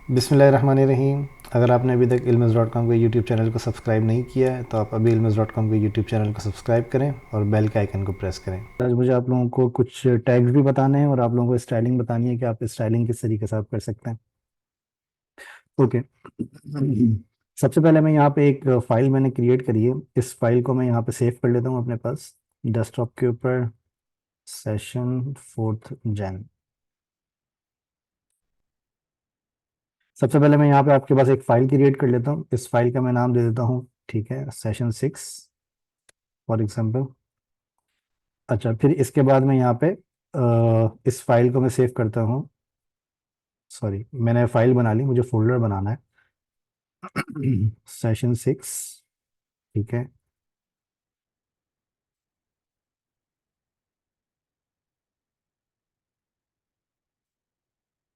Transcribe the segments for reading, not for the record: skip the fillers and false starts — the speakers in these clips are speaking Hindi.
बिस्मिल्लाहिर्रहमानिर्रहीम। अगर आपने अभी तक ilms.com के यूट्यूब चैनल को सब्सक्राइब नहीं किया है तो आप अभी ilms.com के यूट्यूब चैनल को सब्सक्राइब करें और बेल के आइकन को प्रेस करें। आज मुझे आप लोगों को कुछ टैग्स भी बताने हैं और आप लोगों को स्टाइलिंग बतानी है कि आप स्टाइलिंग किस तरीके से आप कर सकते हैं। ओके। सबसे पहले मैं यहाँ पे एक फाइल मैंने क्रिएट करी है। इस फाइल को मैं यहाँ पे सेव कर लेता हूँ अपने पास डेस्कटॉप के ऊपर। Session 4th Jan। सबसे पहले मैं यहाँ पे आपके पास एक फाइल क्रिएट कर लेता हूँ। इस फाइल का मैं नाम दे देता हूँ, ठीक है, सेशन 6 फॉर एग्जाम्पल। अच्छा, फिर इसके बाद मैं यहाँ पे इस फाइल को मैं सेव करता हूँ। सॉरी, मैंने फाइल बना ली, मुझे फोल्डर बनाना है। सेशन 6, ठीक है।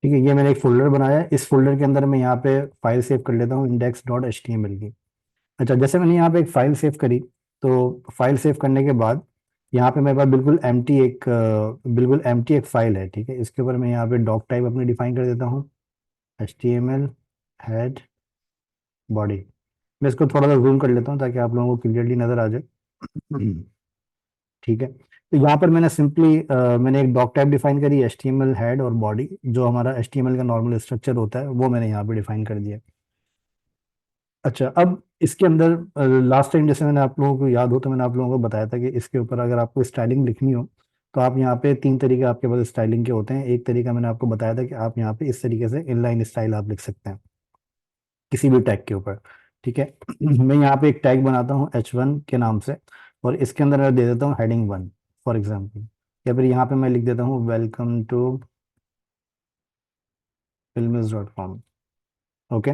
ठीक है, ये मैंने एक फोल्डर बनाया है। इस फोल्डर के अंदर मैं यहाँ पे फाइल सेव कर लेता हूँ index.html की। अच्छा, जैसे मैंने यहाँ पे एक फाइल सेव करी, तो फाइल सेव करने के बाद यहाँ पे मेरे पास बिल्कुल एम्प्टी एक फाइल है, ठीक है। इसके ऊपर मैं यहाँ पे डॉक टाइप अपने डिफाइन कर देता हूँ, HTML हेड बॉडी। मैं इसको थोड़ा सा जूम कर लेता हूँ ताकि आप लोगों को क्लियरली नजर आ जाए। ठीक है, तो यहाँ पर मैंने सिंपली मैंने एक डॉक टाइप डिफाइन करी, HTML हेड और बॉडी। जो हमारा HTML का नॉर्मल स्ट्रक्चर होता है वो मैंने यहाँ पे डिफाइन कर दिया। अच्छा, अब इसके अंदर लास्ट टाइम जैसे मैंने आप लोगों को याद हो तो मैंने आप लोगों को बताया था कि इसके ऊपर अगर आपको स्टाइलिंग लिखनी हो तो आप यहाँ पे 3 तरीके आपके पास स्टाइलिंग के होते हैं। एक तरीका मैंने आपको बताया था कि आप यहाँ पे इस तरीके से इनलाइन स्टाइल आप लिख सकते हैं किसी भी टैग के ऊपर, ठीक है। मैं यहाँ पे एक टैग बनाता हूँ H1 के नाम से, और इसके अंदर मैं दे देता हूँ heading 1 फॉर एग्जाम्पल। या फिर यहाँ पे मैं लिख देता हूँ वेलकम टू films.com। ओके,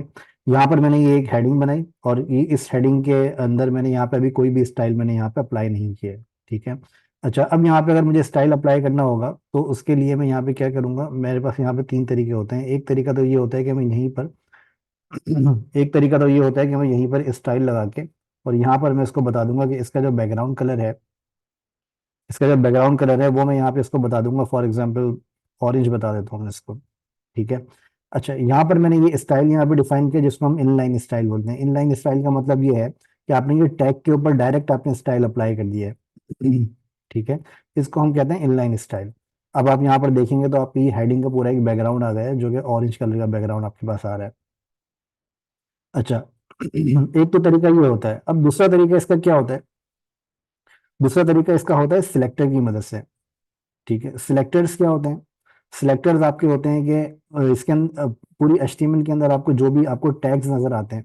यहाँ पर मैंने ये एक हेडिंग बनाई और ये इस हेडिंग के अंदर मैंने यहाँ पे अभी कोई भी स्टाइल मैंने यहाँ पे अप्लाई नहीं किया है, ठीक है। अच्छा, अब यहाँ पे अगर मुझे स्टाइल अप्लाई करना होगा तो उसके लिए मैं यहाँ पे क्या करूँगा, मेरे पास यहाँ पे 3 तरीके होते हैं। एक तरीका तो ये होता है कि मैं यहीं पर एक तरीका तो ये होता है कि मैं यहीं पर स्टाइल लगा के और यहाँ पर मैं इसको बता दूंगा कि इसका जो बैकग्राउंड कलर है वो मैं यहाँ पे इसको बता दूंगा, फॉर एग्जांपल ऑरेंज बता देता हूँ मैं इसको, ठीक है। अच्छा, यहाँ पर मैंने ये स्टाइल यहाँ पे डिफाइन किया जिसको हम इनलाइन स्टाइल बोलते हैं। इनलाइन स्टाइल का मतलब ये है कि आपने ये टैग के ऊपर डायरेक्ट आपने स्टाइल अप्लाई कर दिया है, ठीक है। इसको हम कहते हैं इनलाइन स्टाइल। अब आप यहाँ पर देखेंगे तो आपकी हेडिंग का पूरा एक बैकग्राउंड आ गया है जो कि ऑरेंज कलर का बैकग्राउंड आपके पास आ रहा है। अच्छा, एक तो तरीका ये होता है। अब दूसरा तरीका इसका क्या होता है, दूसरा तरीका इसका होता है सिलेक्टर की मदद से, ठीक है। सिलेक्टर्स क्या होते हैं, सिलेक्टर्स आपके होते हैं कि इसके अंदर पूरी HTML के अंदर आपको जो भी आपको टैग्स नजर आते हैं,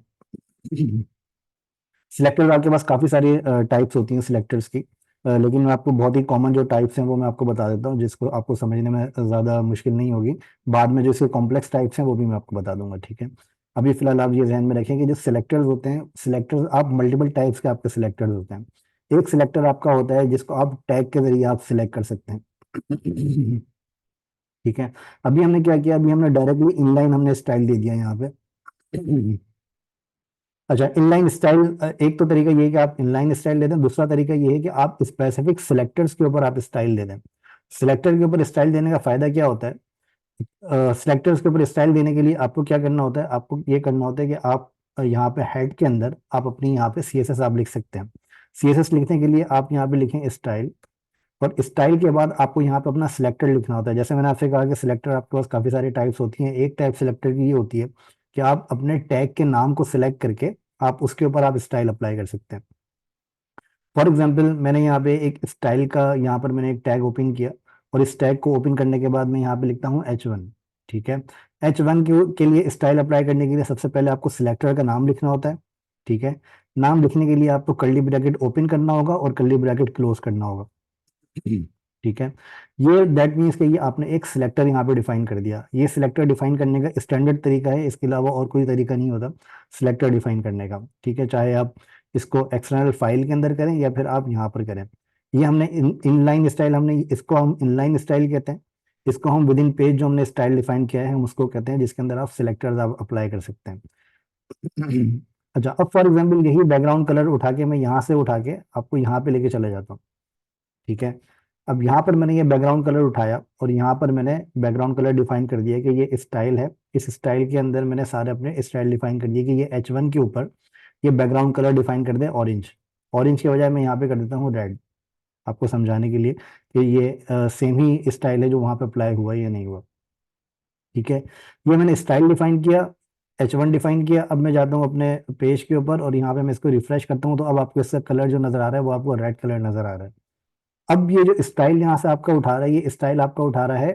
सिलेक्टर्स आपके पास काफी सारी टाइप्स होती हैं सिलेक्टर्स की। लेकिन मैं आपको बहुत ही कॉमन जो टाइप्स हैं वो मैं आपको बता देता हूँ जिसको आपको समझने में ज़्यादा मुश्किल नहीं होगी। बाद में जो इसके कॉम्प्लेक्स टाइप्स हैं वो भी मैं आपको बता दूंगा, ठीक है। अभी फिलहाल आप ये ध्यान में रखें कि जो सिलेक्टर्स होते हैं, सिलेक्टर्स आप मल्टीपल टाइप्स के आपके सिलेक्टर्स होते हैं। एक सिलेक्टर आपका होता है जिसको आप टैग के जरिए आप सिलेक्ट कर सकते हैं। ठीक है, अभी हमने क्या किया, अभी हमने डायरेक्टली इनलाइन हमने स्टाइल दे दिया यहाँ पे। अच्छा, इनलाइन स्टाइल एक तो तरीका ये है कि आप इनलाइन स्टाइल दे दें। दूसरा तरीका ये है कि आप स्पेसिफिक सिलेक्टर्स के ऊपर आप स्टाइल दे दें। सिलेक्टर के ऊपर स्टाइल देने का फायदा क्या होता है, सिलेक्टर्स के ऊपर स्टाइल देने के लिए आपको क्या करना होता है, आपको ये करना होता है कि आप यहाँ पे हेड के अंदर आप अपनी यहाँ पे CSS आप लिख सकते हैं। CSS लिखने के लिए आप यहाँ पे लिखें स्टाइल, और स्टाइल के बाद आपको यहाँ पे अपना सिलेक्टर लिखना होता है। जैसे मैंने आपसे कहा कि सिलेक्टर आपके पास काफी सारी टाइप्स होती हैं। एक टाइप सिलेक्टर की ये होती है कि आप अपने टैग के नाम को सिलेक्ट करके आप उसके ऊपर आप स्टाइल अप्लाई कर सकते हैं। फॉर एग्जाम्पल मैंने यहाँ पे एक स्टाइल का यहाँ पर मैंने एक टैग ओपन किया, और इस टैग को ओपन करने के बाद मैं यहाँ पे लिखता हूँ H1, ठीक है। H1 के लिए स्टाइल अप्लाई करने के लिए सबसे पहले आपको सिलेक्टर का नाम लिखना होता है, ठीक है। नाम लिखने के लिए आपको कर्ली ब्रैकेट ओपन करना होगा और कर्ली ब्रैकेट क्लोज करना होगा, ठीक है। ये दैट मीन्स कि ये आपने एक सिलेक्टर यहाँ पे डिफाइन कर दिया। ये सिलेक्टर डिफाइन करने का स्टैंडर्ड तरीका है, इसके अलावा और कोई तरीका नहीं होता सिलेक्टर डिफाइन करने का, ठीक है। चाहे आप इसको एक्सटर्नल फाइल के अंदर करें या फिर आप यहाँ पर करें। ये हमने इनलाइन स्टाइल, हमने इसको हम इनलाइन स्टाइल कहते हैं। इसको हम विद इन पेज जो हमने स्टाइल डिफाइन किया है हम उसको कहते हैं, जिसके अंदर आप सिलेक्टर्स आप अप्लाई कर सकते हैं। अच्छा, अब फॉर एग्जाम्पल यही बैकग्राउंड कलर उठा के मैं यहाँ से उठा के आपको यहाँ पे लेके चले जाता हूँ, ठीक है। अब यहाँ पर मैंने ये बैकग्राउंड कलर उठाया और यहाँ पर मैंने बैकग्राउंड कलर डिफाइन कर दिया कि ये स्टाइल है। इस स्टाइल के अंदर मैंने सारे अपने स्टाइल डिफाइन कर दिए कि ये H1 के ऊपर ये बैकग्राउंड कलर डिफाइन कर दे ऑरेंज। ऑरेंज के बजाय मैं यहाँ पे कर देता हूँ रेड, आपको समझाने के लिए कि ये सेम ही स्टाइल है जो वहाँ पे अप्लाई हुआ है या नहीं हुआ। ठीक है, ये मैंने स्टाइल डिफाइन किया, H1 डिफाइन किया। अब मैं जाता हूँ अपने पेज के ऊपर और यहाँ पे मैं इसको रिफ्रेश करता हूँ, तो अब आपको इसका कलर जो नजर आ रहा है वो आपको रेड कलर नजर आ रहा है। अब ये जो स्टाइल यहाँ से आपका उठा रहा है, ये स्टाइल आपका उठा रहा है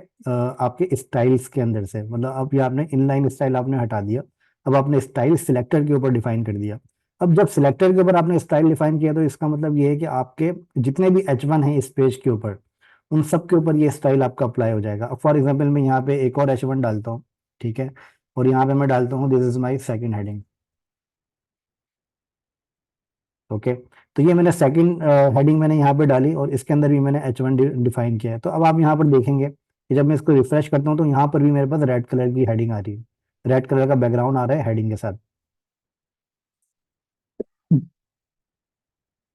आपके स्टाइल्स के अंदर से, मतलब अब ये आपने इनलाइन स्टाइल आपने हटा दिया। अब आपने स्टाइल सिलेक्टर के ऊपर डिफाइन कर दिया। अब जब सिलेक्टर के ऊपर आपने स्टाइल डिफाइन किया तो इसका मतलब ये है कि आपके जितने भी H1 है इस पेज के ऊपर, उन सब के ऊपर ये स्टाइल आपका अप्लाई हो जाएगा। अब फॉर एग्जाम्पल मैं यहाँ पे एक और H1 डालता हूँ, ठीक है, और यहाँ पे मैं डालता हूँ this is my second heading. Okay, तो ये मैंने सेकंड हेडिंग मैंने यहाँ पे डाली और इसके अंदर भी मैंने H1 डिफाइन किया है। तो अब आप यहाँ पर देखेंगे कि जब मैं इसको रिफ्रेश करता हूँ तो यहाँ पर भी मेरे पास रेड कलर की हेडिंग आ रही है, रेड कलर का बैकग्राउंड आ रहा है हेडिंग के साथ।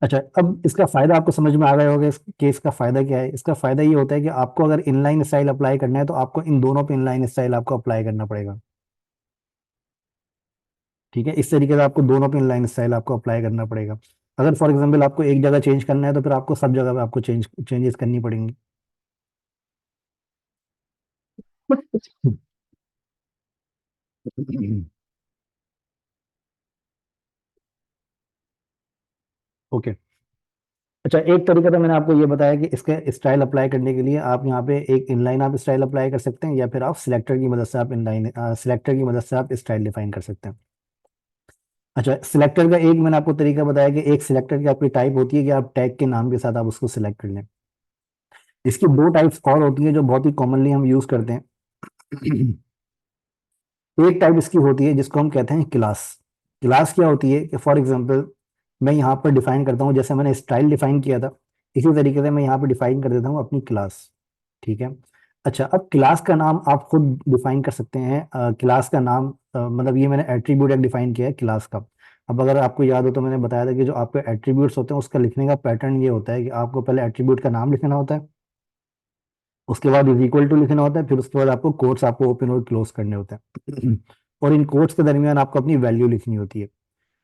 अच्छा, अब इसका फायदा आपको समझ में आ गया होगा कि इसका फायदा क्या है। इसका फायदा ये होता है कि आपको अगर इनलाइन स्टाइल अप्लाई करना है तो आपको इन दोनों पे इनलाइन स्टाइल आपको अप्लाई करना पड़ेगा। ठीक है, इस तरीके से आपको दोनों पे इनलाइन स्टाइल आपको अप्लाई करना पड़ेगा। अगर फॉर एग्जाम्पल आपको एक जगह चेंज करना है तो फिर आपको सब जगह पे आपको चेंजेस करनी पड़ेंगी। ओके, अच्छा, एक तरीका तो मैंने आपको ये बताया कि इसके स्टाइल अप्लाई करने के लिए आप यहाँ पे एक इनलाइन आप स्टाइल अप्लाई कर सकते हैं या फिर आप सिलेक्टर की मदद से आप इनलाइन सिलेक्टर की मदद से आप स्टाइल डिफाइन कर सकते हैं। अच्छा, सिलेक्टर का एक मैंने आपको तरीका बताया कि एक सिलेक्टर की आपकी टाइप होती है कि आप टैग के नाम के साथ आप उसको सिलेक्ट कर लें। इसकी दो टाइप्स और होती हैं जो बहुत ही कॉमनली हम यूज करते हैं। एक टाइप इसकी होती है जिसको हम कहते हैं क्लास। क्लास क्या होती है कि फॉर एग्जांपल मैं यहाँ पर डिफाइन करता हूँ, जैसे मैंने स्टाइल डिफाइन किया था इसी तरीके से मैं यहाँ पर डिफाइन कर देता हूँ अपनी क्लास। ठीक है, अच्छा, अब क्लास का नाम आप खुद डिफाइन कर सकते हैं। क्लास का नाम मतलब ये मैंने एट्रीब्यूट एक डिफाइन किया है क्लास का। अब अगर आपको याद हो तो मैंने बताया था कि जो आपके एट्रीब्यूट्स होते हैं उसका लिखने का पैटर्न ये होता है कि आपको पहले एट्रीब्यूट का नाम लिखना होता है, उसके बाद इज इक्वल टू लिखना होता है, फिर उसके बाद आपको कोट्स आपको ओपन और क्लोज करने होते हैं। और इन कोट्स के दरमियान आपको अपनी वैल्यू लिखनी होती है।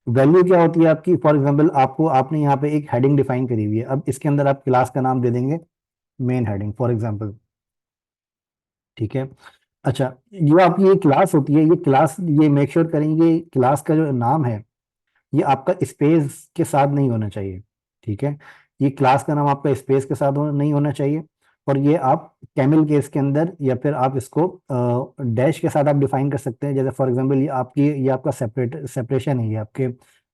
वैल्यू क्या होती है आपकी, फॉर एग्जांपल आपको आपने यहाँ पे एक हेडिंग डिफाइन करी हुई है, अब इसके अंदर आप क्लास का नाम दे देंगे मेन हेडिंग फॉर एग्जांपल। ठीक है, अच्छा, ये आपकी ये क्लास होती है, ये क्लास ये मेक श्योर करेंगे क्लास का जो नाम है ये आपका स्पेस के साथ नहीं होना चाहिए। ठीक है, ये क्लास का नाम आपका स्पेस के साथ नहीं होना चाहिए। और ये आप कैमल केस के अंदर या फिर आप इसको डैश के साथ आप डिफाइन कर सकते हैं। जैसे फॉर एग्जांपल ये आपका सेपरेशन है ये आपके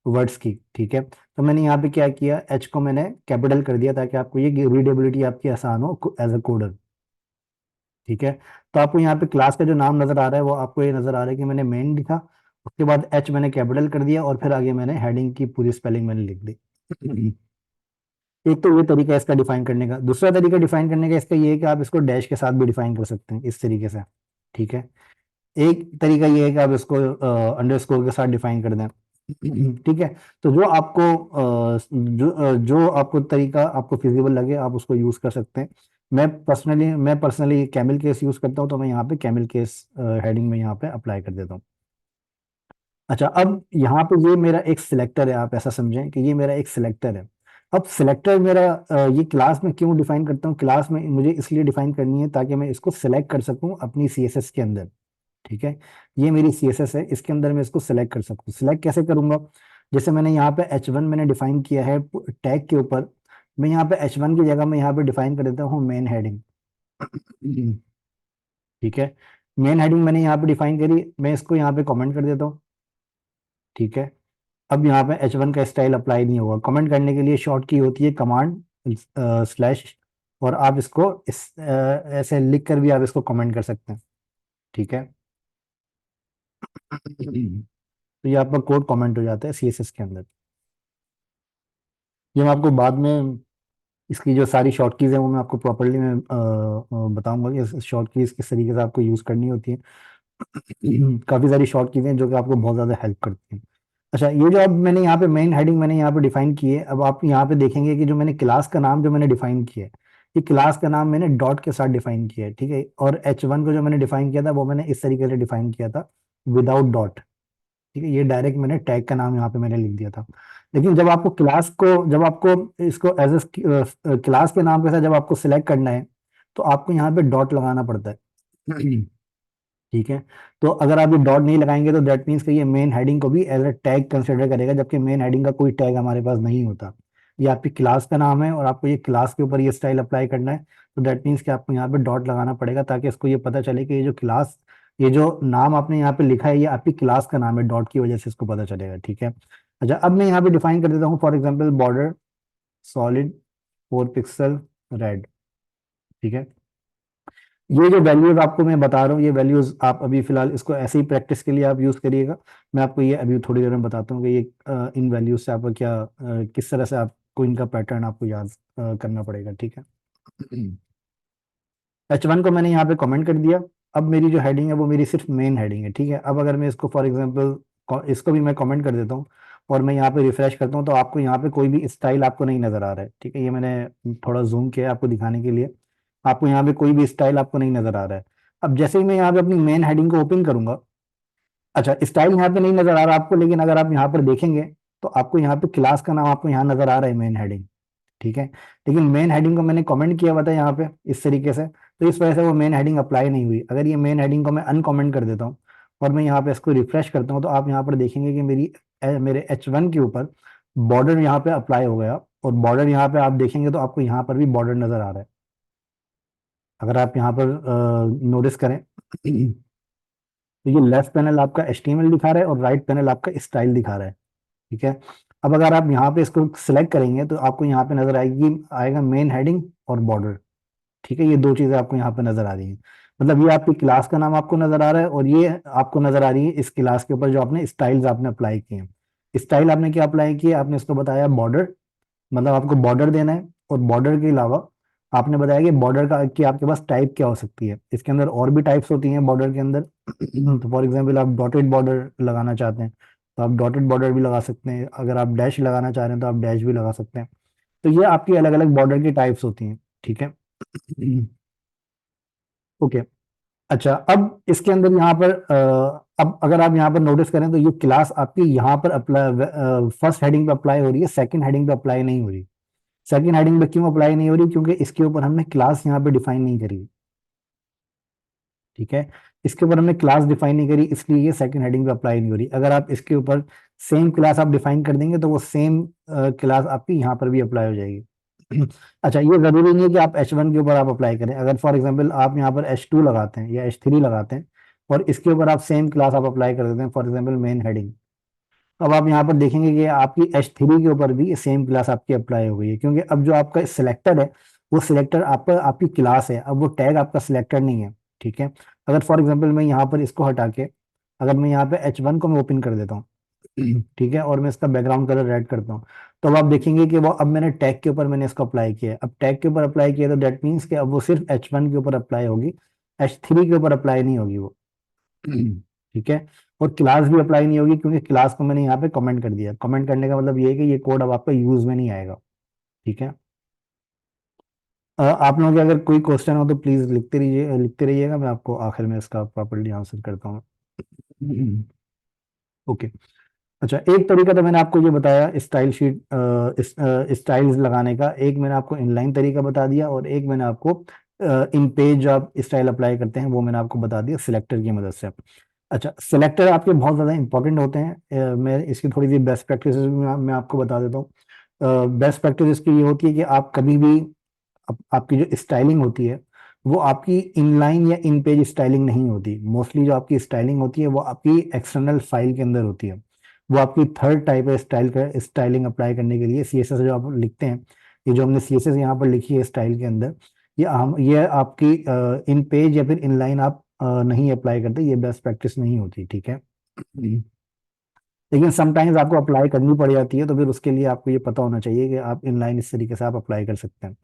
वर्ड्स की। ठीक है, तो मैंने यहाँ पे क्या किया, एच को मैंने कैपिटल कर दिया ताकि आपको ये रीडेबिलिटी आपकी आसान हो एज अ कोडर। ठीक है, तो आपको यहाँ पे क्लास का जो नाम नजर आ रहा है वो आपको ये नजर आ रहा है कि मैंने मेन लिखा, उसके बाद एच मैंने कैपिटल कर दिया और फिर आगे मैंने हेडिंग की पूरी स्पेलिंग मैंने लिख दी। एक तो ये तरीका है इसका डिफाइन करने का। दूसरा तरीका डिफाइन करने का इसका ये है कि आप इसको डैश के साथ भी डिफाइन कर सकते हैं इस तरीके से। ठीक है, एक तरीका ये है कि आप इसको अंडरस्कोर के साथ डिफाइन कर दें। ठीक है, तो जो आपको जो आपको तरीका आपको फिजिबल लगे आप उसको यूज कर सकते हैं। मैं पर्सनली कैमल केस यूज करता हूँ, तो मैं यहाँ पे कैमल केस हेडिंग में यहाँ पे अप्लाई कर देता हूँ। अच्छा, अब यहाँ पे ये मेरा एक सिलेक्टर है, आप ऐसा समझें कि ये मेरा एक सिलेक्टर है। अब सिलेक्टर मेरा ये क्लास में क्यों डिफाइन करता हूँ, क्लास में मुझे इसलिए डिफाइन करनी है ताकि मैं इसको सिलेक्ट कर सकूँ अपनी सीएसएस के अंदर। ठीक है, ये मेरी सीएसएस है, इसके अंदर मैं इसको सिलेक्ट कर सकूँ। सिलेक्ट कैसे करूंगा, जैसे मैंने यहाँ पे H1 मैंने डिफाइन किया है टैग के ऊपर, मैं यहाँ पे H1 की जगह मैं यहाँ पे डिफाइन कर देता हूँ मेन हेडिंग। ठीक है, मेन हेडिंग मैंने यहाँ पे डिफाइन करी, मैं इसको यहाँ पे कमेंट कर देता हूँ। ठीक है, अब यहाँ पे H1 का स्टाइल अप्लाई नहीं होगा। कमेंट करने के लिए शॉर्ट की होती है कमांड स्लैश, और आप इसको ऐसे लिख कर भी आप इसको कमेंट कर सकते हैं। ठीक है, तो ये आपका कोड कमेंट हो जाता है सीएसएस के अंदर। ये मैं आपको बाद में इसकी जो सारी शॉर्ट कीज है वो मैं आपको प्रॉपरली मैं बताऊंगा कि शॉर्ट कीज किस तरीके से आपको यूज करनी होती है। काफी सारी शॉर्ट कीज हैं जो कि आपको बहुत ज्यादा हेल्प करती हैं। अच्छा, ये जो अब मैंने यहाँ पे मेन हेडिंग मैंने यहाँ पे डिफाइन की है, अब आप यहाँ पे देखेंगे कि जो मैंने क्लास का नाम जो मैंने डिफाइन किया है ये क्लास का नाम मैंने डॉट के साथ डिफाइन किया है, ठीक है। और H1 को जो मैंने डिफाइन किया था वो मैंने इस तरीके से डिफाइन किया था, विदाउट डॉट, ठीक है। ये डायरेक्ट मैंने टैग का नाम यहाँ पे मैंने लिख दिया था। लेकिन जब आपको क्लास को, जब आपको इसको एज ए क्लास के नाम के साथ जब आपको सिलेक्ट करना है, तो आपको यहाँ पे डॉट लगाना पड़ता है। ठीक है। तो अगर आप ये डॉट नहीं लगाएंगे तो दैट मीन्स कि ये मेन हेडिंग को भी एज अ टैग कंसिडर करेगा, जबकि मेन हेडिंग का कोई टैग हमारे पास नहीं होता। ये आपकी क्लास का नाम है और आपको ये क्लास के ऊपर ये स्टाइल अप्लाई करना है, तो दैट मीन्स कि आपको यहाँ पे डॉट लगाना पड़ेगा, ताकि इसको ये पता चले कि ये जो क्लास, ये जो नाम आपने यहाँ पे लिखा है ये आपकी क्लास का नाम है, डॉट की वजह से इसको पता चलेगा, ठीक है। अच्छा, अब मैं यहाँ पे डिफाइन कर देता हूँ, for example border solid 4 pixel red, ठीक है। ये जो वैल्यूज आपको मैं बता रहा हूँ, ये वैल्यूज आप अभी फिलहाल इसको ऐसे ही प्रैक्टिस के लिए आप यूज करिएगा। मैं आपको ये अभी थोड़ी देर में बताता हूँ कि ये इन वैल्यूज से आपको क्या किस तरह से आपको इनका पैटर्न आपको याद करना पड़ेगा, ठीक है। H1 को मैंने यहाँ पे कमेंट कर दिया। अब मेरी जो हेडिंग है वो मेरी सिर्फ मेन हेडिंग है, ठीक है। अब अगर मैं इसको फॉर एग्जांपल इसको भी मैं कमेंट कर देता हूँ और मैं यहाँ पे रिफ्रेश करता हूँ, तो आपको यहाँ पे कोई भी स्टाइल आपको नहीं नजर आ रहा है, ठीक है। ये मैंने थोड़ा जूम किया है आपको दिखाने के लिए। आपको यहाँ पे कोई भी स्टाइल आपको नहीं नजर आ रहा है। अब जैसे ही मैं यहाँ पे अपनी मेन हेडिंग को ओपन करूंगा, अच्छा स्टाइल यहाँ पे नहीं नजर आ रहा आपको, लेकिन अगर आप यहाँ पर देखेंगे तो आपको यहाँ पे क्लास का नाम आपको यहाँ नजर आ रहा है, मेन हेडिंग, ठीक है। लेकिन मेन हेडिंग को मैंने कमेंट किया हुआ था यहाँ पे इस तरीके से, तो इस वजह से वो मेन हेडिंग अप्लाई नहीं हुई। अगर ये मेन हेडिंग को मैं अनकमेंट कर देता हूँ और मैं यहाँ पे इसको रिफ्रेश करता हूँ, तो आप यहाँ पर देखेंगे कि मेरे H1 के ऊपर बॉर्डर यहाँ पे अप्लाई हो गया, और बॉर्डर यहाँ पे आप देखेंगे तो आपको यहाँ पर भी बॉर्डर नजर आ रहा है। अगर आप यहाँ पर नोटिस करें, तो ये लेफ्ट पैनल आपका HTML दिखा रहा है और राइट पैनल आपका स्टाइल दिखा रहा है, ठीक है। अब अगर आप यहाँ पे इसको सिलेक्ट करेंगे तो आपको यहाँ पे नजर आएगा मेन हेडिंग और बॉर्डर, ठीक है। ये दो चीजें आपको यहाँ पे नजर आ रही हैं। मतलब ये आपकी क्लास का नाम आपको नजर आ रहा है, और ये आपको नजर आ रही है इस क्लास के ऊपर जो आपने स्टाइल्स आपने अप्लाई किए हैं। स्टाइल आपने क्या अप्लाई किया, आपने इसको बताया बॉर्डर, मतलब आपको बॉर्डर देना है। और बॉर्डर के अलावा आपने बताया कि बॉर्डर का कि आपके पास टाइप क्या हो सकती है, इसके अंदर और भी टाइप्स होती हैं बॉर्डर के अंदर। तो फॉर एग्जांपल आप डॉटेड बॉर्डर लगाना चाहते हैं तो आप डॉटेड बॉर्डर भी लगा सकते हैं, अगर आप डैश लगाना चाह रहे हैं तो आप डैश भी लगा सकते हैं। तो ये आपकी अलग अलग बॉर्डर की टाइप्स होती हैं, ठीक है। ओके। अच्छा, अब इसके अंदर यहाँ पर अब अगर आप यहाँ पर नोटिस करें तो ये क्लास आपकी यहाँ पर अप्लाई फर्स्ट हेडिंग पे अप्लाई हो रही है, सेकंड हेडिंग पे अप्लाई नहीं हो रही। सेकंड हेडिंग पे क्यों अप्लाई नहीं हो रही, क्योंकि इसके ऊपर हमने क्लास यहाँ पे डिफाइन नहीं करी, ठीक है। इसके ऊपर हमने क्लास डिफाइन नहीं करी, इसलिए ये सेकंड हेडिंग पे अप्लाई नहीं हो रही। अगर आप इसके ऊपर सेम क्लास आप डिफाइन कर देंगे तो वो सेम क्लास आपकी यहाँ पर भी अप्लाई हो जाएगी। अच्छा, ये जरूरी नहीं है कि आप H1 के ऊपर आप अप्लाई करें। अगर फॉर एग्जांपल आप यहाँ पर H2 लगाते हैं या H3 लगाते हैं और इसके ऊपर आप सेम क्लास आप अप्लाई कर देते हैं, फॉर एग्जांपल मेन हेडिंग, अब आप यहाँ पर देखेंगे कि आपकी H3 के ऊपर भी सेम क्लास आपकी अप्लाई हो गई है, क्योंकि अब जो आपका सिलेक्टर है वो सिलेक्टर आपका आपकी क्लास है, अब वो टैग आपका सिलेक्टर नहीं है, ठीक है। अगर फॉर एग्जांपल मैं यहाँ पर इसको हटा के अगर मैं यहाँ पे H1 को मैं ओपन कर देता हूँ, ठीक है, और मैं इसका बैकग्राउंड कलर रेड करता हूँ, तो अब आप देखेंगे कि वो अब मैंने टैग के ऊपर मैंने इसको अप्लाई किया है। अब टैग के ऊपर अप्लाई किया तो दैट मीन्स कि अब वो सिर्फ H1 के ऊपर अप्लाई होगी, H3 के ऊपर अप्लाई नहीं होगी वो। ठीक है। और क्लास भी अप्लाई नहीं होगी, क्योंकि क्लास को मैंने यहाँ पे कमेंट कर दिया। कमेंट करने का मतलब ये है कि ये कोड अब आपका यूज में नहीं आएगा, ठीक है। आप लोगों के अगर कोई क्वेश्चन हो तो प्लीज लिखते रहिएगा, मैं आपको आखिर में इसका प्रॉपर्ली आंसर करता हूँ। ओके। अच्छा, एक तरीका तो मैंने आपको ये बताया स्टाइल शीट, स्टाइल्स लगाने का। एक मैंने आपको इनलाइन तरीका बता दिया, और एक मैंने आपको इन पेज जो आप स्टाइल अप्लाई करते हैं वो मैंने आपको बता दिया सिलेक्टर की मदद से। अच्छा, सिलेक्टर आपके बहुत ज़्यादा इंपॉर्टेंट होते हैं। मैं इसकी थोड़ी सी बेस्ट प्रैक्टिस भी मैं आपको बता देता हूँ। बेस्ट प्रैक्टिस इसकी ये होती है कि आप कभी भी आपकी जो स्टाइलिंग होती है वो आपकी इनलाइन या इन पेज स्टाइलिंग नहीं होती। मोस्टली जो आपकी स्टाइलिंग होती है वो आपकी एक्सटर्नल फाइल के अंदर होती है। वो आपकी थर्ड टाइप है स्टाइल का, स्टाइलिंग अप्लाई करने के लिए CSS जो आप लिखते हैं, ये जो हमने CSS यहाँ पर लिखी है स्टाइल के अंदर, ये आपकी इन पेज या फिर इनलाइन आप नहीं अप्लाई करते, ये बेस्ट प्रैक्टिस नहीं होती, ठीक है। लेकिन समटाइम्स आपको अप्लाई करनी पड़ जाती है, तो फिर उसके लिए आपको ये पता होना चाहिए कि आप इनलाइन इस तरीके से आप अप्लाई कर सकते हैं।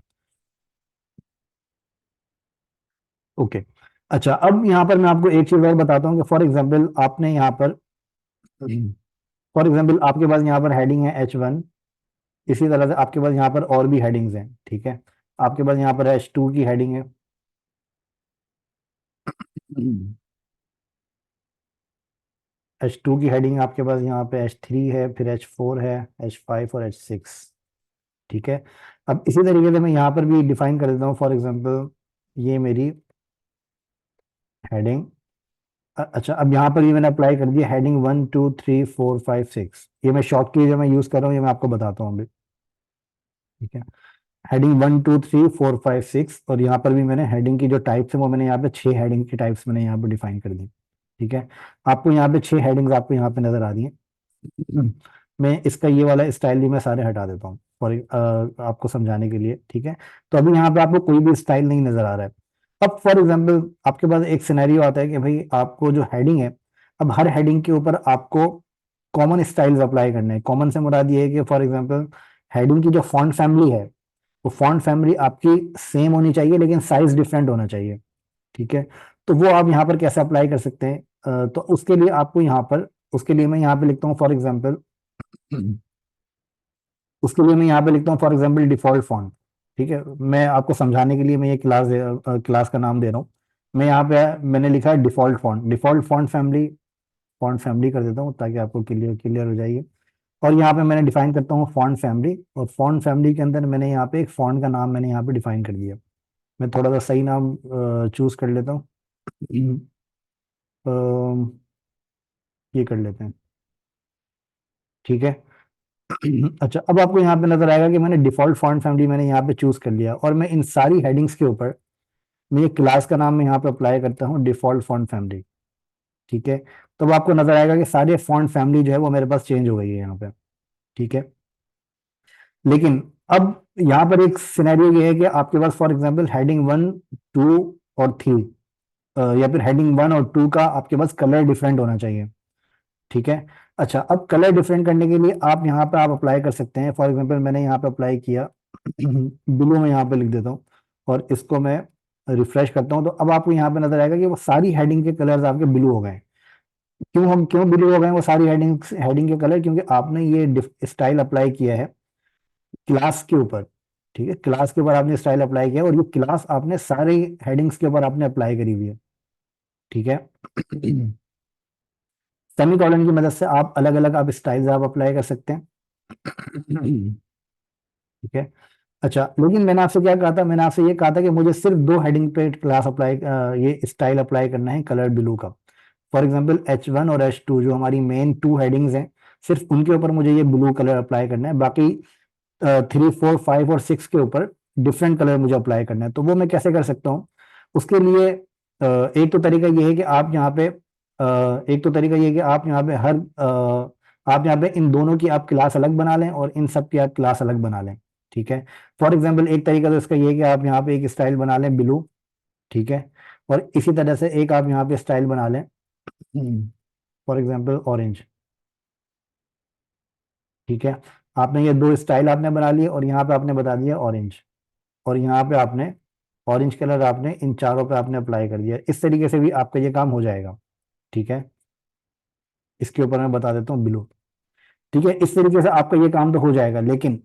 ओके। अच्छा, अब यहाँ पर मैं आपको एक चीज और बताता हूँ कि फॉर एग्जाम्पल आपने यहाँ पर, फॉर एग्जाम्पल आपके पास यहाँ पर हेडिंग है H1, इसी तरह से आपके पास यहाँ पर और भी हेडिंग्स हैं, ठीक है। आपके पास यहाँ पर H2 की हेडिंग है। H2 की हेडिंग आपके पास यहाँ पे H3 है, फिर H4 है, H5 और H6। ठीक है। अब इसी तरीके से मैं यहाँ पर भी डिफाइन कर देता हूँ। फॉर एग्जांपल ये मेरी हेडिंग, अच्छा अब यहाँ पर भी मैंने अप्लाई कर दिया हेडिंग 1 2 3 4 5 6। ये मैं शॉर्ट की जो मैं यूज कर रहा हूँ ये मैं आपको बताता हूँ अभी। ठीक है। हेडिंग 1 2 3 4 5 6, और यहाँ पर भी मैंने हेडिंग की जो टाइप्स है वो मैंने यहाँ पे 6 हेडिंग की टाइप्स मैंने यहाँ पे डिफाइन कर दी। ठीक है। आपको यहाँ पे 6 हेडिंग्स आपको यहाँ पे नजर आ रही हैं। मैं इसका ये वाला स्टाइल भी मैं सारे हटा देता हूँ फॉर आपको समझाने के लिए। ठीक है। तो अभी यहाँ पे आपको कोई भी स्टाइल नहीं नजर आ रहा है। अब फॉर एग्जांपल आपके पास एक सिनेरियो आता है कि भाई आपको जो हेडिंग है, अब हर हेडिंग के ऊपर आपको कॉमन स्टाइल्स अप्लाई करने हैं। कॉमन से मुराद ये है कि फॉर एग्जांपल हेडिंग की जो फॉन्ट फैमिली है वो फॉन्ट फैमिली आपकी सेम होनी चाहिए लेकिन साइज डिफरेंट होना चाहिए। ठीक है। तो वो आप यहाँ पर कैसे अप्लाई कर सकते हैं? तो उसके लिए आपको यहाँ पर, उसके लिए मैं यहाँ पे लिखता हूँ फॉर एग्जांपल, उसके लिए मैं यहाँ पे लिखता हूँ फॉर एग्जांपल डिफॉल्ट फॉन्ट। ठीक है। मैं आपको समझाने के लिए मैं ये क्लास का नाम दे रहा हूँ। मैं यहाँ पे मैंने लिखा है default font, default font family कर देता हूँ ताकि आपको क्लियर क्लियर हो जाएगी। और यहाँ पे मैंने डिफाइन करता हूँ फॉन्ट फैमिली, और फॉन्ट फैमिली के अंदर मैंने यहाँ पे एक फॉन्ट का नाम मैंने यहाँ पे डिफाइन कर दिया। मैं थोड़ा सा सही नाम चूज कर लेता हूँ। ये कर लेते हैं। ठीक है। अच्छा अब आपको यहाँ पे नजर आएगा कि मैंने डिफॉल्ट फॉन्ट फैमिली मैंने यहाँ पे चूज कर लिया, और मैं इन सारी हेडिंग्स के ऊपर मैं ये क्लास का नाम मैं यहाँ पे अप्लाई करता हूँ डिफॉल्ट फॉन्ट फैमिली। ठीक है। तो अब आपको नजर आएगा कि सारे फॉन्ट फैमिली जो है वो मेरे पास चेंज हो गई है यहाँ पे। ठीक है। लेकिन अब यहाँ पर एक सिनेरियो ये है कि आपके पास फॉर एग्जांपल हेडिंग 1 2 और 3, या फिर हेडिंग 1 और 2 का आपके पास कलर डिफरेंट होना चाहिए। ठीक है। अच्छा अब कलर डिफरेंट करने के लिए आप यहाँ पे आप अप्लाई कर सकते हैं। फॉर एग्जांपल मैंने यहाँ पे अप्लाई किया ब्लू में यहाँ पे लिख देता हूँ, और इसको मैं रिफ्रेश करता हूँ, तो अब आपको यहाँ पे नजर आएगा कि वो सारी हेडिंग के कलर्स आपके ब्लू हो गए। क्यों ब्लू हो गए वो सारी हेडिंग हेडिंग के कलर? क्योंकि आपने ये स्टाइल अप्लाई किया है क्लास के ऊपर। ठीक है। क्लास के ऊपर आपने स्टाइल अप्लाई किया, और ये क्लास आपने सारे हेडिंग्स के ऊपर आपने अप्लाई करी हुई है। ठीक है। सेमी कॉलन की मदद से आप अलग अलग आप स्टाइल्स आप अप्लाई कर सकते हैं। ठीक है। अच्छा लेकिन मैंने आपसे क्या कहा था? मैंने आपसे ये कहा था कि मुझे सिर्फ 2 हेडिंग पे क्लास अप्लाई, ये स्टाइल अप्लाई करना है कलर ब्लू का। फॉर एग्जांपल H1 और H2 जो हमारी मेन 2 हेडिंग्स हैं, सिर्फ उनके ऊपर मुझे ये ब्लू कलर अप्लाई करना है। बाकी 3 4 5 और 6 के ऊपर डिफरेंट कलर मुझे अप्लाई करना है। तो वो मैं कैसे कर सकता हूँ? उसके लिए एक तो तरीका ये है कि आप यहाँ पे एक तो तरीका ये है कि आप यहाँ पे आप यहाँ पे इन दोनों की आप क्लास अलग बना लें और इन सब की आप क्लास अलग बना लें। ठीक है। फॉर एग्जांपल एक तरीका तो इसका ये है कि आप यहाँ पे एक स्टाइल बना लें ब्लू। ठीक है। और इसी तरह से एक आप यहाँ पे स्टाइल बना लें फॉर एग्जांपल ऑरेंज। ठीक है। आपने ये 2 स्टाइल आपने बना लिए, और यहाँ पे आपने बता दिया ऑरेंज, और यहाँ पे आपने ऑरेंज कलर आपने इन चारों पे आपने अप्लाई कर दिया। इस तरीके से भी आपका ये काम हो जाएगा। ठीक है। इसके ऊपर मैं बता देता हूँ ब्लू। ठीक है। इस तरीके से आपका ये काम तो हो जाएगा, लेकिन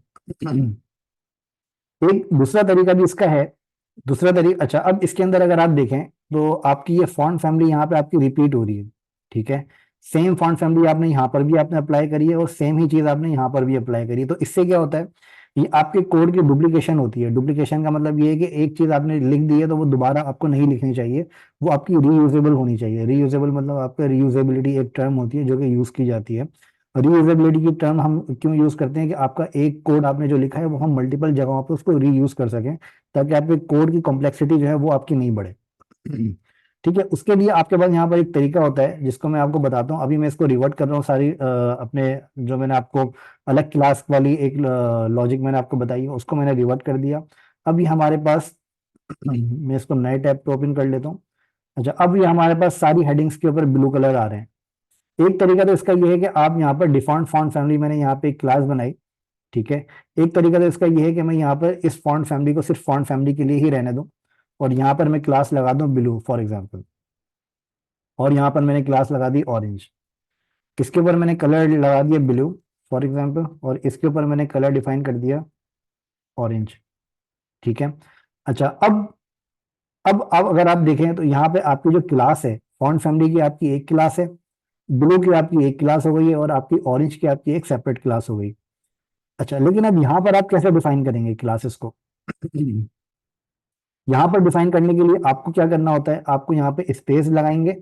एक दूसरा तरीका भी इसका है। दूसरा तरीका, अच्छा अब इसके अंदर अगर आप देखें तो आपकी ये फॉन्ट फैमिली यहाँ पे आपकी रिपीट हो रही है। ठीक है। सेम फॉन्ट फैमिली आपने यहाँ पर भी आपने अप्लाई करी है, और सेम ही चीज आपने यहाँ पर भी अप्लाई करी है। तो इससे क्या होता है? ये आपके कोड की डुप्लीकेशन होती है। डुप्लीकेशन का मतलब ये है कि एक चीज आपने लिख दी है तो वो दोबारा आपको नहीं लिखनी चाहिए, वो आपकी रीयूजेबल होनी चाहिए। रीयूजेबल मतलब आपका रीयूजेबिलिटी एक टर्म होती है जो कि यूज की जाती है। रीयूजेबिलिटी की टर्म हम क्यों यूज करते हैं? कि आपका एक कोड आपने जो लिखा है वो हम मल्टीपल जगहों पे उसको रीयूज कर सकें, ताकि आपके कोड की कॉम्प्लेक्सिटी जो है वो आपकी नहीं बढ़े। ठीक है। उसके लिए आपके पास यहाँ पर एक तरीका होता है जिसको मैं आपको बताता हूँ। अभी मैं इसको रिवर्ट कर रहा हूँ सारी अपने जो मैंने आपको अलग क्लास वाली एक लॉजिक मैंने आपको बताई है उसको मैंने रिवर्ट कर दिया। अभी हमारे पास मैं इसको नए टैब पे ओपन कर लेता हूँ। अच्छा अब ये हमारे पास सारी हेडिंग्स के ऊपर ब्लू कलर आ रहे हैं। एक तरीका तो इसका ये है कि आप यहाँ पर डिफॉल्ट फॉन्ट फैमिली मैंने यहाँ पे एक क्लास बनाई। ठीक है। एक तरीका तो इसका ये है कि मैं यहाँ पर इस फॉन्ट फैमिली को सिर्फ फॉन्ट फैमिली के लिए ही रहने दूं, और यहाँ पर मैं क्लास लगा दूं ब्लू फॉर एग्जांपल, और यहाँ पर मैंने क्लास लगा दी ऑरेंज। इसके ऊपर मैंने कलर लगा दिया ब्लू फॉर एग्जांपल, और इसके ऊपर मैंने कलर डिफाइन कर दिया ऑरेंज। ठीक है। अच्छा, अब अगर आप देखें तो यहाँ पे आपकी जो क्लास है, फॉन्ट फैमिली की आपकी एक क्लास है, ब्लू की आपकी एक क्लास हो गई है, और आपकी ऑरेंज की आपकी एक सेपरेट क्लास हो गई। अच्छा, लेकिन अब यहाँ पर आप कैसे डिफाइन करेंगे क्लासेस को? यहाँ पर डिफाइन करने के लिए आपको क्या करना होता है, आपको यहाँ पे स्पेस लगाएंगे,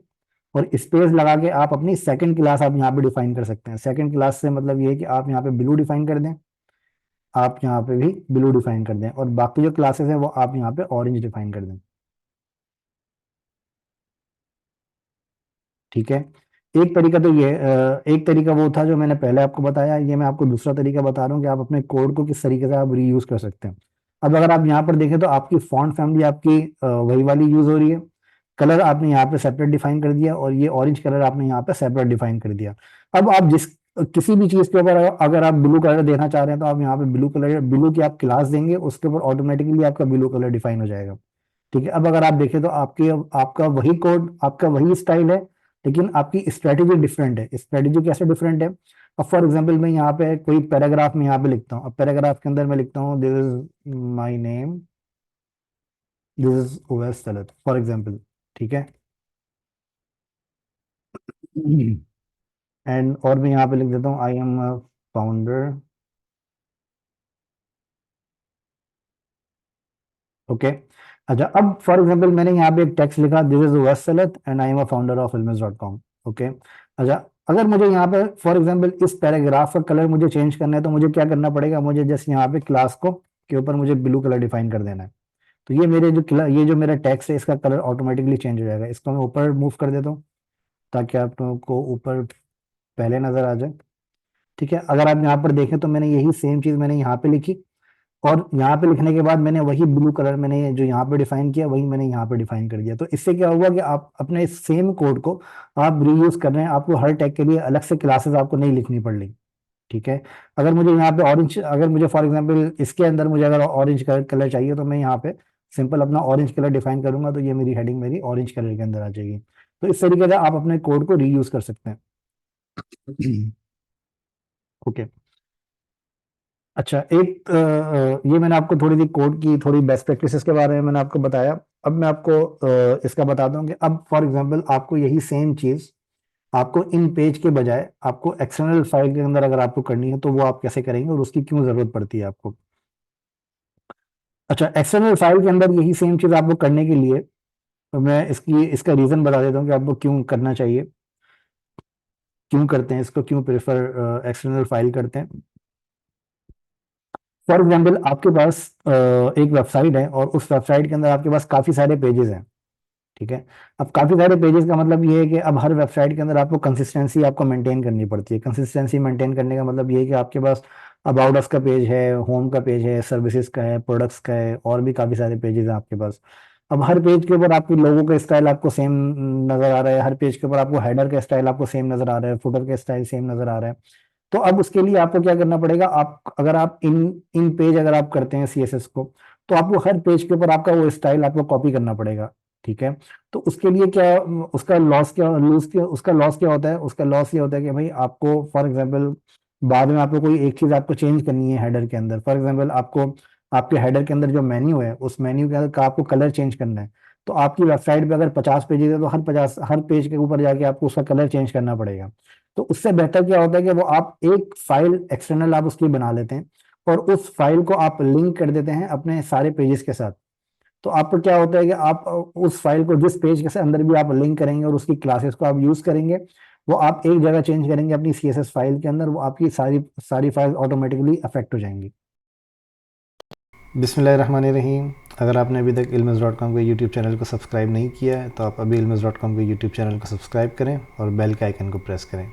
और स्पेस लगा के आप अपनी सेकंड क्लास आप यहाँ पे डिफाइन कर सकते हैं। सेकंड क्लास से मतलब ये है कि आप यहाँ पे ब्लू डिफाइन कर दें, आप यहाँ पे भी ब्लू डिफाइन कर दें, और बाकी जो क्लासेस है वो आप यहाँ पे ऑरेंज डिफाइन कर दें। ठीक है। एक तरीका तो ये एक तरीका वो था जो मैंने पहले आपको बताया, ये मैं आपको दूसरा तरीका बता रहा हूँ कि आप अपने कोड को किस तरीके से आप रीयूज कर सकते हैं। अब अगर आप यहाँ पर देखें तो आपकी फॉन्ट फैमिली आपकी वही वाली यूज हो रही है। कलर आपने यहाँ पे सेपरेट डिफाइन कर दिया, और ये ऑरेंज कलर आपने यहाँ पे सेपरेट डिफाइन कर दिया। अब आप जिस किसी भी चीज के ऊपर अगर आप ब्लू कलर देना चाह रहे हैं तो आप यहाँ पे ब्लू कलर, ब्लू की आप क्लास देंगे, उसके ऊपर ऑटोमेटिकली आपका ब्लू कलर डिफाइन हो जाएगा। ठीक है। अब अगर आप देखें तो आपके आपका वही कोड, आपका वही स्टाइल है, लेकिन आपकी स्ट्रेटेजी डिफरेंट है। स्ट्रेटेजी कैसे डिफरेंट है? अब फॉर एग्जांपल मैं यहाँ पे कोई पैराग्राफ में यहाँ पे लिखता हूँ, अब पैराग्राफ के अंदर मैं लिखता हूँ this is my name, this is Owais Talat for example. ठीक है। एंड और मैं यहाँ पे लिख देता हूँ आई एम फाउंडर। ओके। अच्छा, अब फॉर एग्जांपल मैंने यहाँ पे एक टेक्स्ट लिखा this is Owais Talat and I am a founder of films.com। Okay. अच्छा, अगर मुझे यहाँ पे फॉर एग्जांपल इस पैराग्राफ का कलर मुझे चेंज करना है तो मुझे क्या करना पड़ेगा? मुझे जस्ट यहाँ पे क्लास को के ऊपर मुझे ब्लू कलर डिफाइन कर देना है। तो ये मेरे ये जो मेरा टेक्स्ट है इसका कलर ऑटोमेटिकली चेंज हो जाएगा। इसको मैं ऊपर मूव कर देता हूँ ताकि आप लोगों को ऊपर पहले नजर आ जाए। ठीक है। अगर आप यहाँ पर देखें तो मैंने यही सेम चीज मैंने यहाँ पे लिखी, और यहाँ पे लिखने के बाद मैंने वही ब्लू कलर मैंने जो यहाँ पे डिफाइन किया वही मैंने यहाँ पे डिफाइन कर दिया। तो इससे क्या हुआ कि आप अपने सेम कोड को आप रीयूज कर रहे हैं, आपको हर टैग के लिए अलग से क्लासेस आपको नहीं लिखनी पड़ रही। ठीक है। अगर मुझे यहाँ पे ऑरेंज, अगर मुझे फॉर एग्जांपल इसके अंदर मुझे अगर ऑरेंज कलर चाहिए तो मैं यहाँ पे सिंपल अपना ऑरेंज कलर डिफाइन करूंगा, तो ये मेरी हेडिंग मेरी ऑरेंज कलर के अंदर आ जाएगी। तो इस तरीके से आप अपने कोड को रीयूज कर सकते हैं। ओके। अच्छा, एक ये मैंने आपको थोड़ी सी कोड की थोड़ी बेस्ट प्रैक्टिसेस के बारे में मैंने आपको बताया। अब मैं आपको इसका बताता हूँ कि अब फॉर एग्जांपल आपको यही सेम चीज आपको इन पेज के बजाय आपको एक्सटर्नल फाइल के अंदर अगर आपको करनी है तो वो आप कैसे करेंगे और उसकी क्यों जरूरत पड़ती है आपको? अच्छा, एक्सटर्नल फाइल के अंदर यही सेम चीज आपको करने के लिए तो मैं इसका रीजन बता देता हूँ कि आपको क्यों करना चाहिए, क्यों करते हैं इसको, क्यों प्रेफर एक्सटर्नल फाइल करते हैं। फॉर एग्जाम्पल आपके पास एक वेबसाइट है, और उस वेबसाइट के अंदर आपके पास काफी सारे पेजेस हैं। ठीक है। अब काफी सारे पेजेस का मतलब ये है कि अब हर वेबसाइट के अंदर आपको कंसिस्टेंसी आपको मेंटेन करनी पड़ती है। कंसिस्टेंसी मेंटेन करने का मतलब ये है कि आपके पास अबाउट अस का पेज है, होम का पेज है, सर्विसेज का है, प्रोडक्ट्स का है, और भी काफी सारे पेजेस हैं आपके पास। अब हर पेज के ऊपर आपके लोगों का स्टाइल आपको सेम नजर आ रहा है, हर पेज के ऊपर आपको हेडर का स्टाइल आपको सेम नजर आ रहा है, फुटर का स्टाइल सेम नजर आ रहा है। तो अब उसके लिए आपको क्या करना पड़ेगा? आप अगर आप इन इन पेज अगर आप करते हैं सीएसएस को, तो आपको हर पेज के ऊपर आपका वो स्टाइल आपको कॉपी करना पड़ेगा। ठीक है। तो उसके लिए क्या, उसका लॉस क्या, लूज क्या, उसका लॉस क्या होता है? उसका लॉस ये होता है कि भाई आपको फॉर एग्जांपल बाद में आपको कोई एक चीज आपको चेंज करनी है हेडर के अंदर, फॉर एग्जांपल आपको आपके हेडर के अंदर जो मेन्यू है उस मेन्यू के अंदर का आपको कलर चेंज करना है। तो आपकी वेबसाइट पे अगर 50 पेजेस है तो हर पेज के ऊपर जाके आपको उसका कलर चेंज करना पड़ेगा। तो उससे बेहतर क्या होता है कि वो आप एक फाइल एक्सटर्नल आप उसकी बना लेते हैं, और उस फाइल को आप लिंक कर देते हैं अपने सारे पेजेस के साथ। तो आपको क्या होता है कि आप उस फाइल को जिस पेज के अंदर भी आप लिंक करेंगे और उसकी क्लासेस को आप यूज करेंगे, वो आप एक जगह चेंज करेंगे अपनी सीएसएस फाइल के अंदर, वो आपकी सारी सारी फाइल ऑटोमेटिकली अफेक्ट हो जाएंगी। बिस्मिल्लाहिर्रहमानिर्रहीम। अगर आपने अभी तक ilmiz डॉट कॉम के यूट्यूब चैनल को सब्सक्राइब नहीं किया है तो आप अभी ilmiz डॉट कॉम के यूट्यूब चैनल को सब्सक्राइब करें और बेल के आइकन को प्रेस करें।